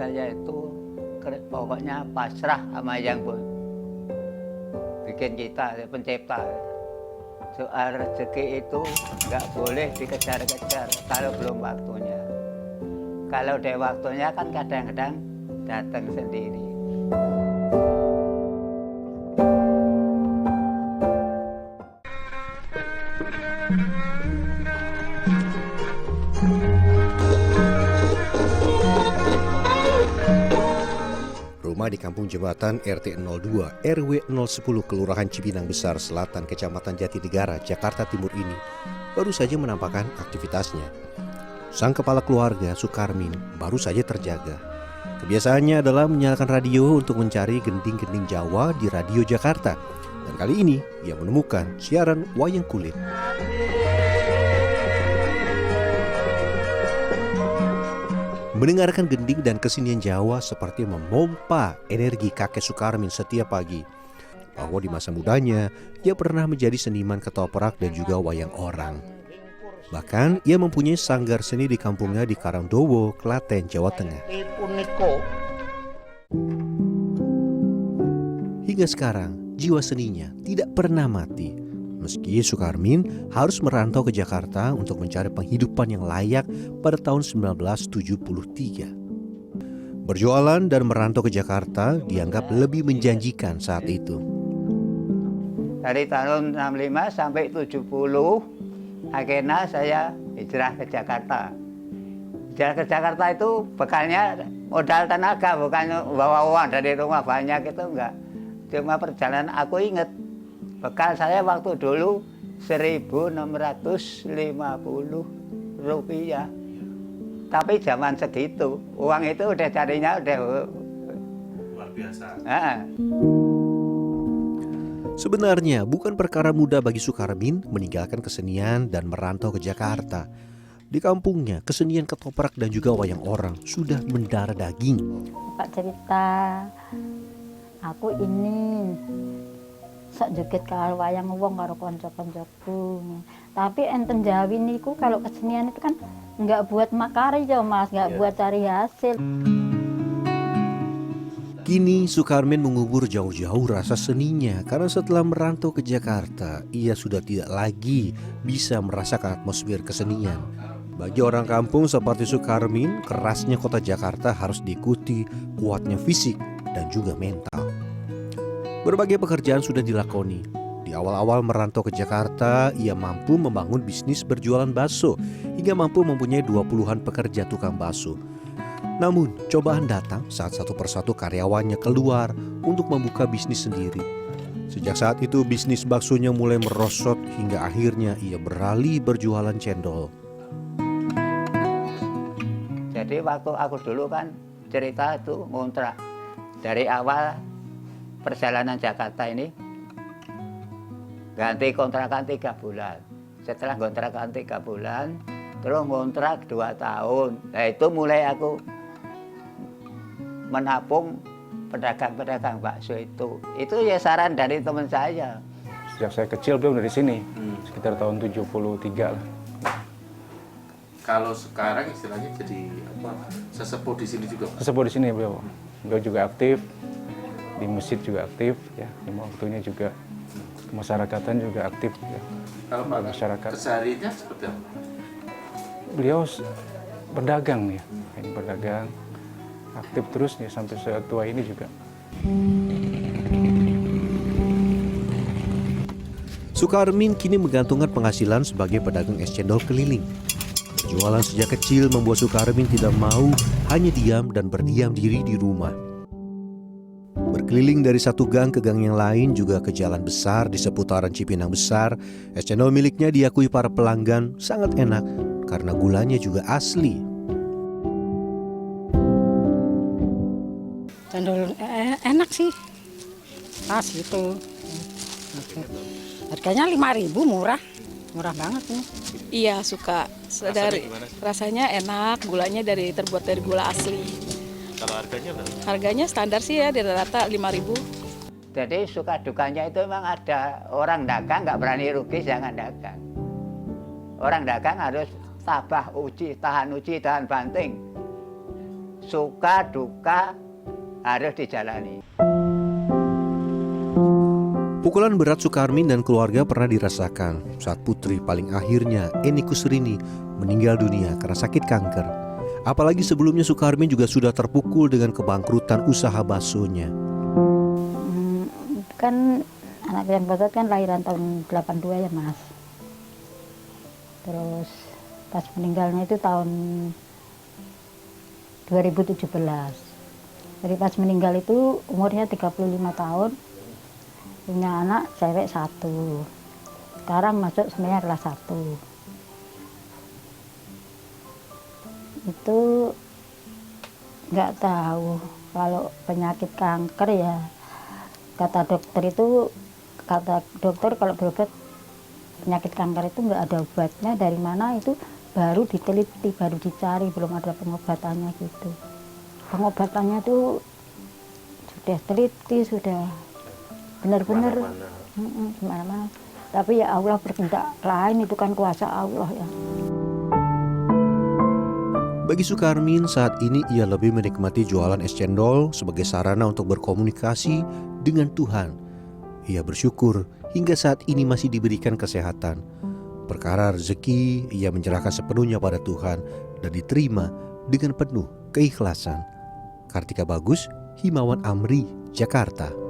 saya itu pokoknya pasrah sama yang bikin kita, pencipta. Soal rezeki itu nggak boleh dikejar-kejar kalau belum waktunya. Kalau udah waktunya kan kadang-kadang datang sendiri. Rumah di Kampung Jembatan RT 02 RW 010 Kelurahan Cipinang Besar Selatan Kecamatan Jatinegara, Jakarta Timur ini baru saja menampakkan aktivitasnya. Sang kepala keluarga, Sukarmin, baru saja terjaga. Kebiasaannya adalah menyalakan radio untuk mencari gending-gending Jawa di Radio Jakarta. Dan kali ini ia menemukan siaran wayang kulit. Mendengarkan gending dan kesenian Jawa seperti memompa energi kakek Sukarmin setiap pagi. Bahwa di masa mudanya, ia pernah menjadi seniman ketoprak dan juga wayang orang. Bahkan, ia mempunyai sanggar seni di kampungnya di Karangdowo, Klaten, Jawa Tengah. Hingga sekarang, jiwa seninya tidak pernah mati. Meski Sukarmin harus merantau ke Jakarta untuk mencari penghidupan yang layak pada tahun 1973. Berjualan dan merantau ke Jakarta dianggap lebih menjanjikan saat itu. Dari tahun 65 sampai 70, akhirnya saya hijrah ke Jakarta. Hijrah ke Jakarta itu bekalnya modal tenaga, bukan bawa uang dari rumah banyak, itu enggak. Cuma perjalanan aku ingat. Bekal saya waktu dulu 1.650 rupiah. Tapi zaman segitu, uang itu udah carinya udah Luar biasa. Sebenarnya bukan perkara mudah bagi Sukarmin meninggalkan kesenian dan merantau ke Jakarta. Di kampungnya, kesenian ketoprak dan juga wayang orang sudah mendarah daging. Pak cerita, aku ini sak joget karo wayang wong karo kanca-kancaku. Tapi enten Jawi niku kalau kesenian itu kan nggak buat makarya Mas, nggak buat cari hasil. Kini Sukarmin mengubur jauh-jauh rasa seninya karena setelah merantau ke Jakarta, ia sudah tidak lagi bisa merasakan atmosfer kesenian. Bagi orang kampung seperti Sukarmin, kerasnya kota Jakarta harus diikuti kuatnya fisik dan juga mental. Berbagai pekerjaan sudah dilakoni. Di awal-awal merantau ke Jakarta, ia mampu membangun bisnis berjualan bakso hingga mampu mempunyai 20-an pekerja tukang bakso. Namun, cobaan datang saat satu persatu karyawannya keluar untuk membuka bisnis sendiri. Sejak saat itu, bisnis baksonya mulai merosot hingga akhirnya ia beralih berjualan cendol. Jadi waktu aku dulu kan cerita itu ngontrak. Dari awal perjalanan Jakarta ini ganti kontrakan 3 bulan. Setelah kontrakan 3 bulan, terus ngontrak 2 tahun. Nah itu mulai aku menapung pedagang-pedagang bakso itu. Itu ya saran dari teman saya. Sejak saya kecil beliau dari sini, sekitar tahun 73 lah. Kalau sekarang istilahnya jadi apa? Sesepuh di sini juga. Sesepuh di sini beliau. Beliau juga aktif. Di masjid juga aktif, ya, di waktunya juga kemasyarakatan juga aktif, ya. Kalau Pak, masyarakat kesehariannya seperti apa? Beliau berdagang, ya, ini berdagang aktif terus ya sampai setua ini juga. Sukarmin kini menggantungkan penghasilan sebagai pedagang es cendol keliling. Jualan sejak kecil membuat Sukarmin tidak mau hanya diam dan berdiam diri di rumah. Berkeliling dari satu gang ke gang yang lain juga ke jalan besar di seputaran Cipinang Besar, es cendol miliknya diakui para pelanggan sangat enak karena gulanya juga asli. Cendol enak sih, pas gitu. Harganya 5.000, murah banget nih. Iya suka, rasanya enak, gulanya terbuat dari gula asli. Kalau harganya berapa? Harganya standar sih ya, di rata 5.000. Jadi suka dukanya itu memang ada. Orang dagang nggak berani rugi, jangan dagang. Orang dagang harus tabah uji, tahan banting. suka duka harus dijalani. Pukulan berat Sukarmin dan keluarga pernah dirasakan saat putri paling akhirnya, Eni Kusrini, meninggal dunia karena sakit kanker. Apalagi sebelumnya Sukarmin juga sudah terpukul dengan kebangkrutan usaha baksonya. Kan anak yang Potot kan lahiran tahun 82 ya Mas. Terus pas meninggalnya itu tahun 2017. Jadi pas meninggal itu umurnya 35 tahun. Punya anak cewek 1. Sekarang masuk sebenarnya kelas 1. Itu nggak tahu kalau penyakit kanker ya. Kata dokter kalau berobat penyakit kanker itu nggak ada obatnya, dari mana itu baru diteliti, baru dicari, belum ada pengobatannya gitu. Pengobatannya tuh sudah teliti, sudah benar-benar gimana-mana. Tapi ya Allah berkehendak lain, itu kan kuasa Allah ya. Bagi Sukarmin saat ini ia lebih menikmati jualan es cendol sebagai sarana untuk berkomunikasi dengan Tuhan. Ia bersyukur hingga saat ini masih diberikan kesehatan. Perkara rezeki ia menyerahkan sepenuhnya pada Tuhan dan diterima dengan penuh keikhlasan. Kartika Bagus, Himawan Amri, Jakarta.